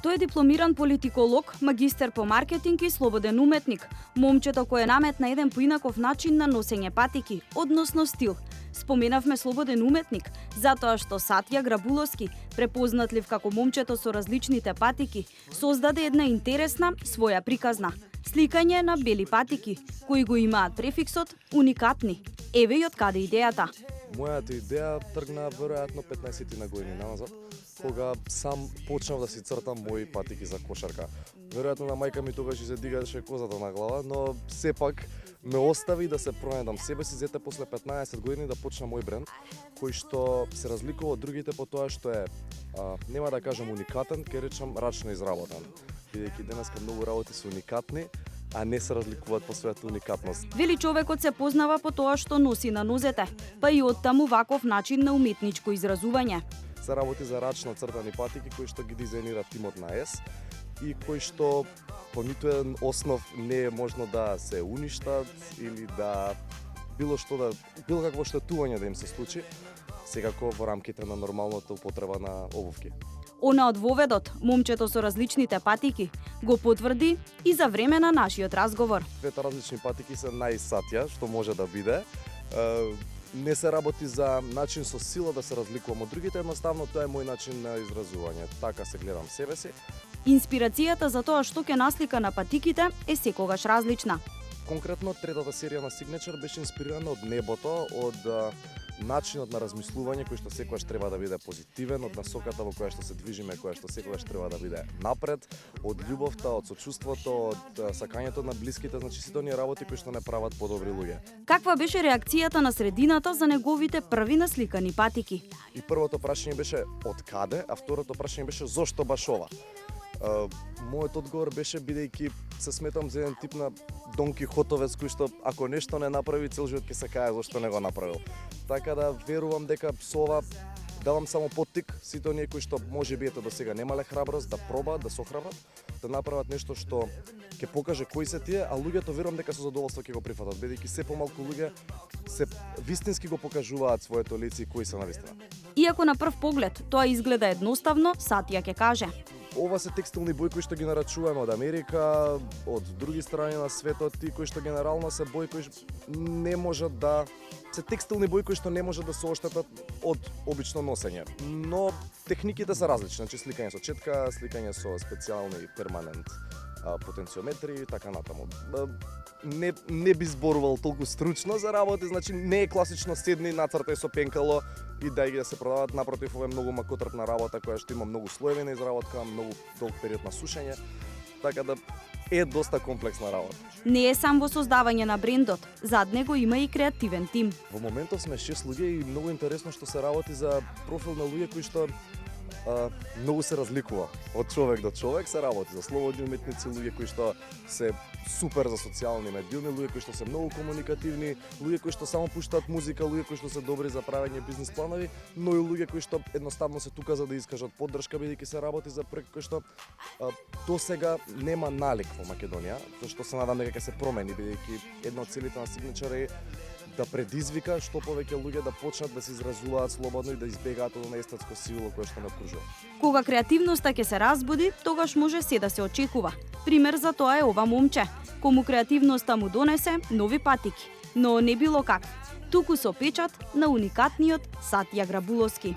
Тој е дипломиран политиколог, магистер по маркетинг и слободен уметник. Момчето кој наметна еден поинаков начин на носење патики, односно стил. Споменавме слободен уметник, затоа што Сатја Грабуловски, препознатлив како момчето со различните патики, создаде една интересна своја приказна. Сликање на бели патики, кои го имаат префиксот уникатни. Еве и од каде идејата. Мојата идеја тргна веројатно 15 на години назад, кога сам почнав да си цртам мои патики за кошарка. Веројатно на мајка ми тогаш се дигаше козата на глава, но сепак ме остави да се пронајдам себе си, зете после 15 години да почна мој бренд, кој што се разликува од другите по тоа што е, нема да кажам уникатен, ке речам рачно изработен. Бидејќи денеска многу работи се уникатни, а не се разликуваат по својата уникатност. Вели човекот се познава по тоа што носи на нозете, па и оттаму ваков начин на уметничко изразување. Се работи за рачно цртани патики кои што ги дизајнира тимот на ЕС и кои што по ниту еден основ не е можно да се уништат или да било какво штетување да им се случи, секако во рамките на нормалната употреба на обувки. Она од воведот, момчето со различните патики, го потврди и за време на нашиот разговор. Двете различни патики се најсатја што може да биде. Не се работи за начин со сила да се разликувам од другите, едноставно тоа е мој начин на изразување. Така се гледам себе си. Инспирацијата за тоа што ќе наслика на патиките е секогаш различна. Конкретно, третата серија на Signature беше инспирирана од небото, од начинот на размислување кој што секогаш треба да биде позитивен, од насоката во која што се движиме, која што секогаш треба да биде напред, од љубовта, од сочувството, од сакањето на блиските, значи сите оние работи кои што не прават подобри луѓе. Каква беше реакцијата на средината за неговите први насликани патики? И првото прашање беше од каде, а второто прашање беше зошто баш ова? Мојот одговор беше бидејќи се сметам за еден тип на Дон Кихотовец кој што ако нешто не направи цел живот ќе се кае зашто не го направил. Така да верувам дека со ова давам само поттик сите оние кои што можеби ето до сега немале храброст да пробаат, да се охрабрат, да направат нешто што ќе покаже кои се тие, а луѓето верувам дека со задоволство ќе го прифатат, бидејќи се помалку луѓе се вистински го покажуваат своето лице и кои се навистина. Иако на прв поглед тоа изгледа едноставно, Сатја ќе каже: ова се текстилни бои кои што ги нарачуваме од Америка, од други страни на светот и кои што генерално се бои кои не можат да се текстилни бои кои што не можат да се оштетат од обично носење. Но техниките се различни, значи сликање со четка, сликање со специјални перманент потенциометри и така натаму. Не би зборувал толку стручно за работи, значи не е класично седни нацртај со пенкало и да ги да се продават, напротив, ова е многу макотрпна работа која што има многу слоеви на изработка, многу долг период на сушење, така да е доста комплексна работа. Не е сам во создавање на брендот, зад него има и креативен тим. Во моментов сме 6 луѓе и многу интересно што се работи за профил на луѓе кои што многу се разликува од човек до човек, се работи за слободни уметници, луѓе кои што се супер за социјални медиуми, луѓе кои што се многу комуникативни, луѓе кои што само пуштаат музика, луѓе кои што се добри за правење бизнис планови, но и луѓе кои што едноставно се тука за да искажат поддршка бидејќи се работи за проект кој што до сега нема налик во Македонија, зашто се надам дека ќе се промени бидејќи една од целите на Signature е да предизвика што повеќе луѓе да почнат да се изразуваат слободно и да избегаат од естетско сивило кое што не окружува. Кога креативноста ќе се разбуди, тогаш може се да се очекува. Пример за тоа е ова момче, кому креативноста му донесе нови патики, но не било как, туку со печат на уникатниот Сатја Грабуловски.